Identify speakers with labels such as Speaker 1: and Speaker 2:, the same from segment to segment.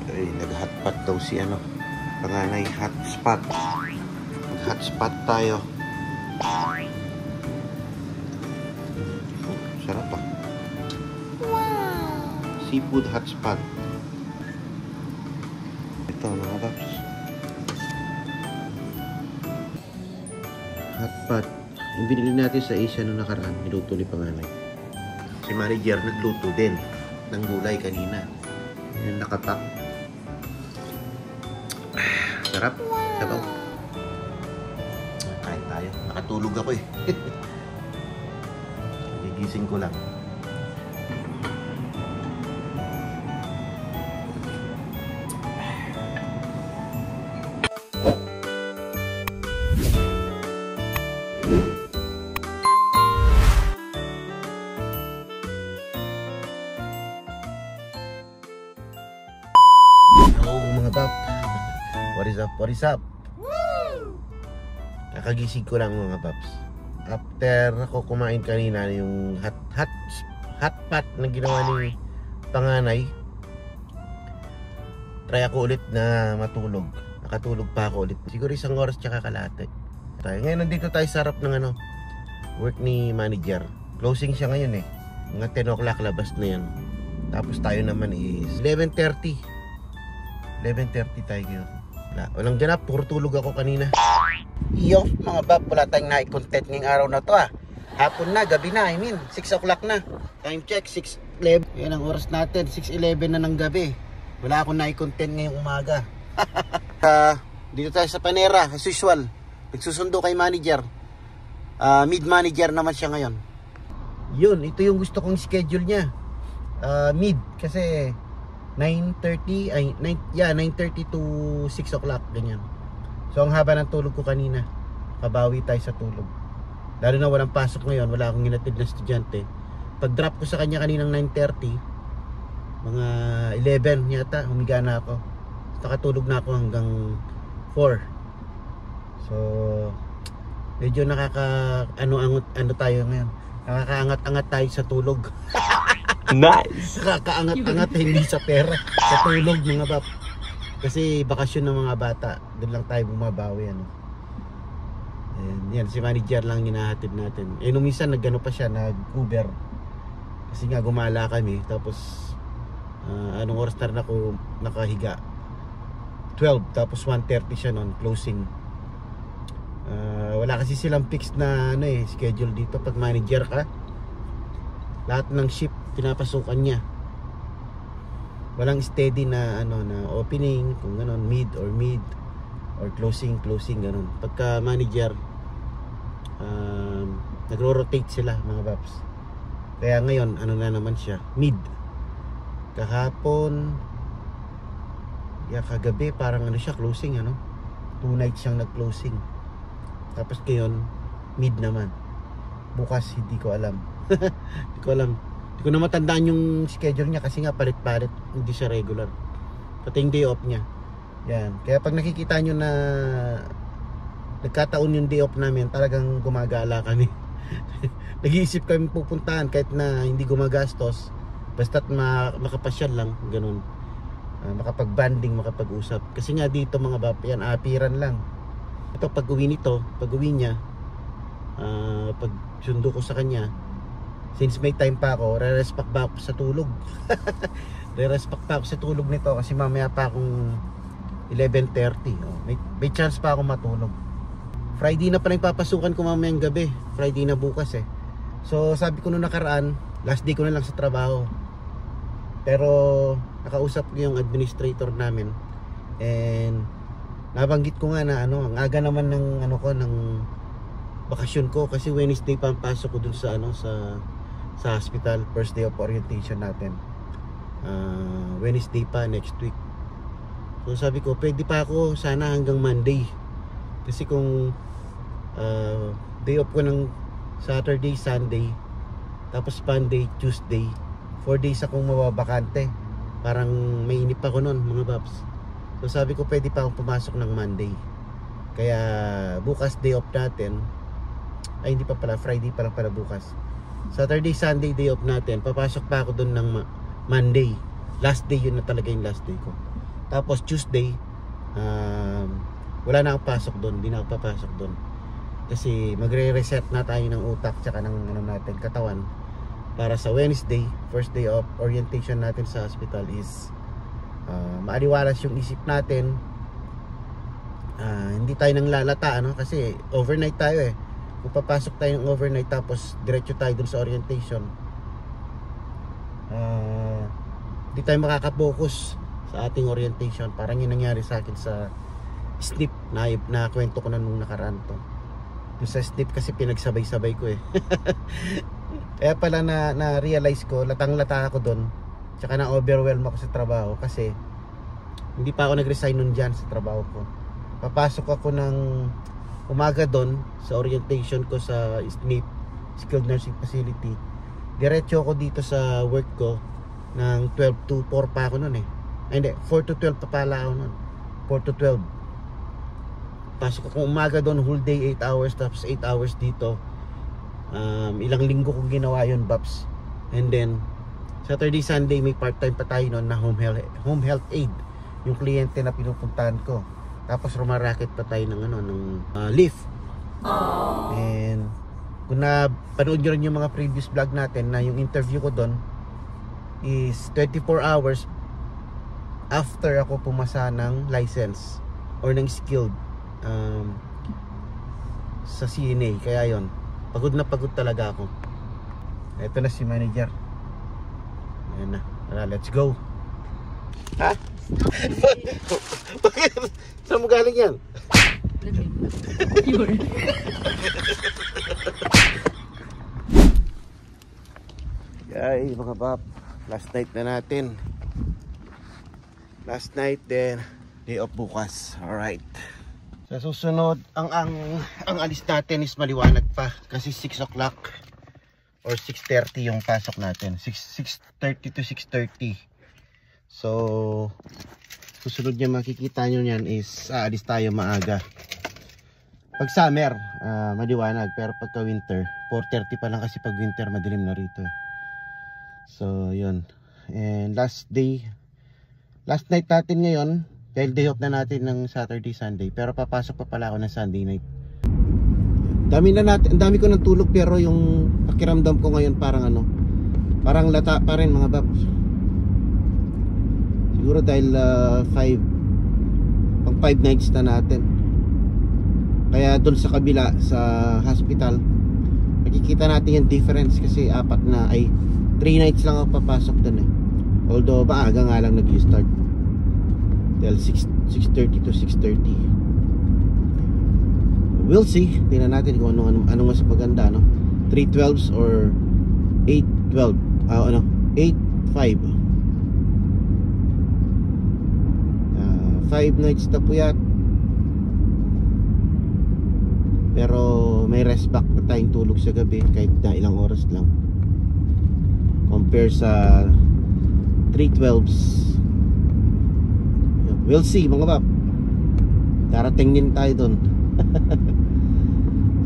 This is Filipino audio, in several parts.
Speaker 1: Ay, nag-hotpot daw si ano, panganay, hotspot. Mag-hotspot tayo. Sarap ah. Wow! Seafood hotspot. Ito mga paps. Hotpot. Yung binili natin sa Asia nung nakaraan, niluto ni panganay. Si manager nagluto din ng gulay kanina. Yung nakatak. Sarap. Sabaw. Kain tayo. Nakatulog ako eh. Gigising ko lang. Hello mga bab. What is up? What is up? Woo! Nakagising ko lang mga babs. After ako kumain kanina yung hotpot na ginawa ni panganay, try ako ulit na matulog. Nakatulog pa ako ulit. Siguro 1 oras tsaka kalahati. Ngayon nandito tayo sa harap ng ano, work ni manager. Closing siya ngayon eh. Mga 10 o'clock labas na yan. Tapos tayo naman is 11:30 tayo ngayon. Walang ganap, puro tulog ako kanina. Yo, mga bab, wala tayong na-content ngayong araw na to ah. Hapon na, gabi na, 6 o'clock na. Time check, 6:11. Yan ang oras natin, 6:11 na ng gabi. Wala akong na-content ngayong umaga. Dito tayo sa Panera, as usual. Nagsusundo kay manager. Mid-manager naman siya ngayon. Yun, ito yung gusto kong schedule niya. Mid, kasi 9:30 to 6 o'clock ganyan. So ang haba ng tulog ko kanina. Kabawi tayo sa tulog. Lalo na walang pasok ngayon, wala akong hinatid na estudyante. Pag drop ko sa kanya kaninang 9:30, mga 11 yata, humiga na ako. Nakatulog na ako hanggang 4. So medyo ano tayo ngayon. Nakakaangat-angat tayo sa tulog. Nice. Nakakaangat-angat hindi sa pera, sa tulog mga bab. Kasi bakasyon ng mga bata, doon lang tayo bumabawi ano. And yan, si manager lang hinahatid natin. Nung minsan nagano pa siya, nag-Uber. Kasi nga gumala kami, tapos anong oras na ako nakahiga? 12, tapos 1:30 siya noon, closing. Wala kasi silang fixed na ano schedule dito pag manager ka. Lahat ng shift pinapasukan niya. Walang steady na na opening, kung gano'n, mid or closing gano'n. Pagka manager nagro-rotate sila mga babs. Kaya ngayon ano na naman siya, mid. Kahapon kagabi parang siya closing 2 nights siyang nag-closing. Tapos ngayon mid naman. Bukas hindi ko alam. Hindi ko na matandaan yung schedule niya kasi nga palit-palit, hindi siya regular. Pati yung day off niya. Yan. Kaya pag nakikita nyo na nagkataon yung day off namin, talagang gumagala kami. Nag-iisip kami pupuntahan kahit na hindi gumagastos. Basta't makapasyal lang, ganun. Makapag-banding, makapag-usap. Kasi nga dito mga bap, yan, apiran lang. Ito pag uwi niya, pag sundo ko sa kanya, since may time pa ako, re-respect pa ako sa tulog. Re-respect pa ako sa tulog nito kasi mamaya pa akong 11:30. May chance pa ako matulog. Friday na pala yung papasukan ko mamayang gabi. Friday na bukas eh. So sabi ko nung nakaraan, last day ko na lang sa trabaho. Pero nakausap ko yung administrator namin. And nabanggit ko nga na ang aga naman ng ng bakasyon ko kasi Wednesday pa ang pasok ko dun sa sa hospital, first day of orientation natin. Wednesday pa next week. So sabi ko pwede pa ako sana hanggang Monday. Kasi kung day off ko ng Saturday, Sunday, tapos Monday, Tuesday, 4 days akong mababakante. Parang mainip ako nun mga babs. So sabi ko pwede pa akong pumasok ng Monday. Kaya bukas day off natin. Ay hindi pa pala, Friday pa lang pala bukas. Saturday, Sunday day off natin. Papasok pa ako doon ng Monday. Last day, yun na talaga yung last day ko. Tapos Tuesday, wala na akong pasok doon, hindi na ako papasok doon. Kasi magre-reset na tayo ng utak tsaka ng ano natin, katawan. Para sa Wednesday, first day of orientation natin sa hospital is maaliwalas yung isip natin. Hindi tayo nang lalata, ano? Kasi overnight tayo eh. Kung papasok tayo ng overnight tapos diretso tayo dun sa orientation, hindi tayo makakapokus sa ating orientation. Parang yung nangyari sa akin sa SNP na kwento ko na nung nakaraan to. Yung sa SNP kasi pinagsabay-sabay ko eh. Kaya pala na realize ko, latang-lata ako doon. Tsaka na overwhelm ako sa trabaho kasi hindi pa ako nag-resign nun dyan sa trabaho ko. Papasok ako ng umaga doon sa orientation ko sa SNP, Skilled Nursing Facility. Diretso ako dito sa work ko ng 12 to 4 pa ako nun eh. Ay hindi, 4 to 12 pa pala ako nun. 4 to 12. Pasok ako umaga doon, whole day 8 hours, tapos 8 hours dito. Ilang linggo kong ginawa yun, Baps. And then Saturday, Sunday may part-time pa tayo noon na home health aid, yung kliyente na pinupuntahan ko. Tapos rumaraket pa tayo ng leave. And kung napanood nyo rin yung mga previous vlog natin, na yung interview ko doon is 24 hours after ako pumasa ng license or ng skilled sa CNA. Kaya yon, pagod na pagod talaga ako. Ito na si manager. Ayan na, let's go. Ha? Bakit? Saan mo galing yan? Yay mga bab, last night na natin. Last night then day off bukas. Alright. Sa susunod, ang alis natin is maliwanag pa kasi 6 o'clock or 6:30 yung pasok natin. 6:30 to 6:30. So susunod niya makikita nyo yan is aalis tayo maaga. Pag summer, maliwanag, pero pagka winter 4:30 pa lang kasi pag winter madilim na rito eh. So yun. And last night natin ngayon, dahil day off na natin ng Saturday, Sunday, pero papasok pa pala ako ng Sunday night. Ang dami ko ng tulog, pero yung pakiramdam ko ngayon parang lata pa rin mga babs. Siguro dahil 5 nights na natin. Kaya doon sa kabila sa hospital makikita natin yung difference kasi 3 nights lang ako papasok doon eh. Although maaga nga lang nag-start dahil 6:30 to 6:30. We'll see. Tingnan natin kung ano mas maganda, no? 3:12s or 8:12. 8:5. 5 nights na puyat. Pero may rest back na tayong tulog sa gabi kahit na ilang oras lang. Compare sa 3:12s. We'll see mga bab. Darating din tayo doon.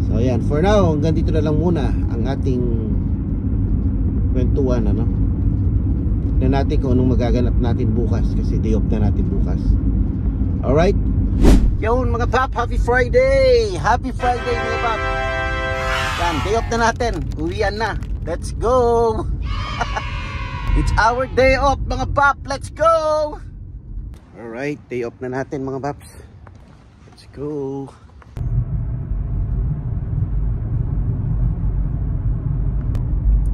Speaker 1: So ayan, for now hanggang dito na lang muna ang ating kwentuhan, ano? Tignan natin kung anong magaganap natin bukas kasi day off na natin bukas. Alright? Yun mga bab, happy Friday! Happy Friday mga bab! Yan, day off na natin. Uwian na. Let's go! It's our day off mga bab. Let's go! Alright, day off na natin mga babs. Let's go.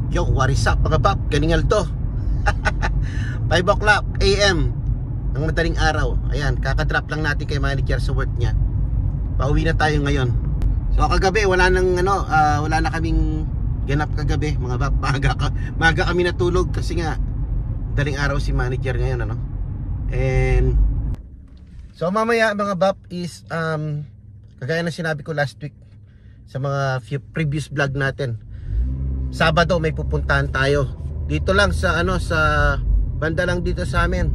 Speaker 1: Yo, what is up mga bab? Ganingal to. 5 o'clock AM ng madaling araw. Ayan, kakadrop lang natin kay manager sa work niya. Pauwi na tayo ngayon. So kagabi wala na kaming ganap kagabi mga bab. Maaga kami natulog kasi nga madaling araw si manager ngayon, ano? And so mamaya mga bab is kagaya na sinabi ko last week sa mga previous vlog natin, Sabado may pupuntahan tayo dito lang sa sa banda lang dito sa amin.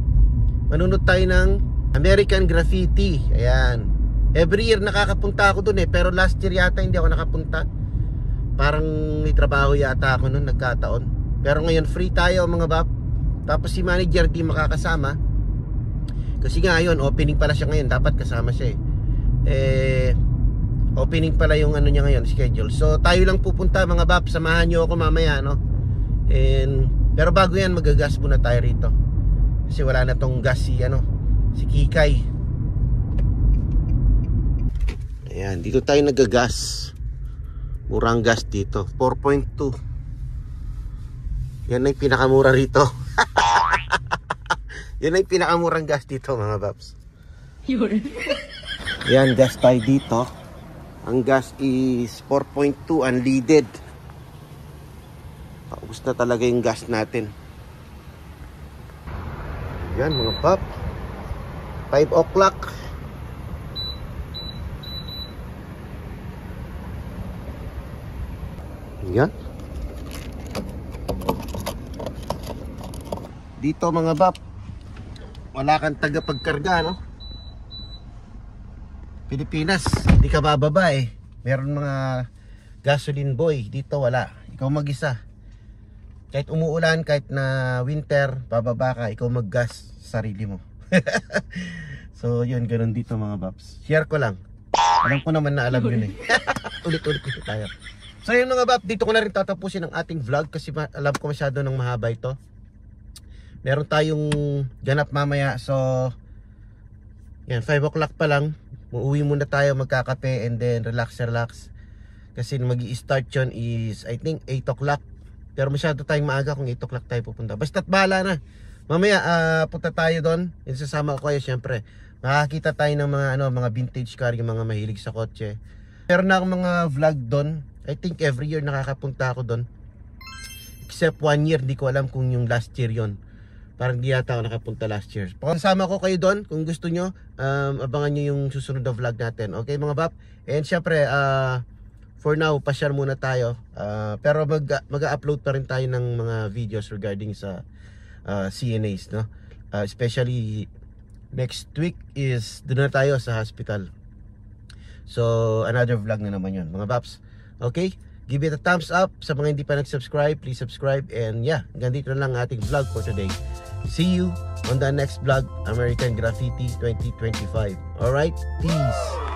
Speaker 1: Manunod tayo ng American Graffiti. Ayan, every year nakakapunta ako dun eh, pero last year yata hindi ako nakapunta. Parang may trabaho yata ako nun, nagkataon. Pero ngayon free tayo mga bab. Tapos si manager di makakasama Kasi nga ayun, opening pala siya ngayon. Dapat kasama siya opening pala yung ano niya ngayon, schedule. So tayo lang pupunta mga bab. Samahan nyo ako mamaya, no? Pero bago yan, magagas muna tayo rito. Kasi wala na tong gas si Kikay. Ayan, dito tayo nagagas. Murang gas dito, 4.2. Yan ay pinakamura rito. Yan ay pinakamurang gas dito mga babs. Yan, gas tayo dito. Ang gas is 4.2 unleaded. Paubos na talaga yung gas natin. Yan mga pap, 5 o'clock. Yan. Dito mga bab, wala kang tagapagkarga, no? Pilipinas, hindi ka bababa eh. Meron mga gasoline boy. Dito wala, ikaw mag-isa. Kahit umuulan, kahit na winter, bababa ka, ikaw mag-gas sarili mo. So yun, ganun dito mga babs. Share ko lang. Alam ko naman na alam yun eh. Ulit-ulit ko tayo. So yun mga bab, dito ko na rin tatapusin ang ating vlog kasi alam ko masyado ng mahaba ito. Meron tayong ganap mamaya. So yan, 5 o'clock pa lang. Uuwi muna tayo, magkakape and then relax. Kasi mag-i-start yun is I think 8 o'clock. Pero masyado tayong maaga kung 8 o'clock tayo pupunta. Basta't bahala na. Mamaya punta tayo doon. Sasama ko kayo syempre. Makakita tayo ng mga vintage car, yung mga mahilig sa kotse. Meron na akong mga vlog doon. I think every year nakakapunta ako doon. Except 1 year, di ko alam kung yung last year yon. Parang di yata ako nakapunta last year. Kasama ko kayo doon. Kung gusto nyo, abangan nyo yung susunod na vlog natin. Okay mga bab? And syempre, for now, pa-share muna tayo. Pero mag-upload pa rin tayo ng mga videos regarding sa CNAs, no? Especially next week is doon na tayo sa hospital. So another vlog na naman yun mga babs. Okay, give it a thumbs up. Sa mga hindi pa nag-subscribe, please subscribe. And yeah, ganito na lang ating vlog for today. See you on the next vlog, American Graffiti 2025. Alright, peace.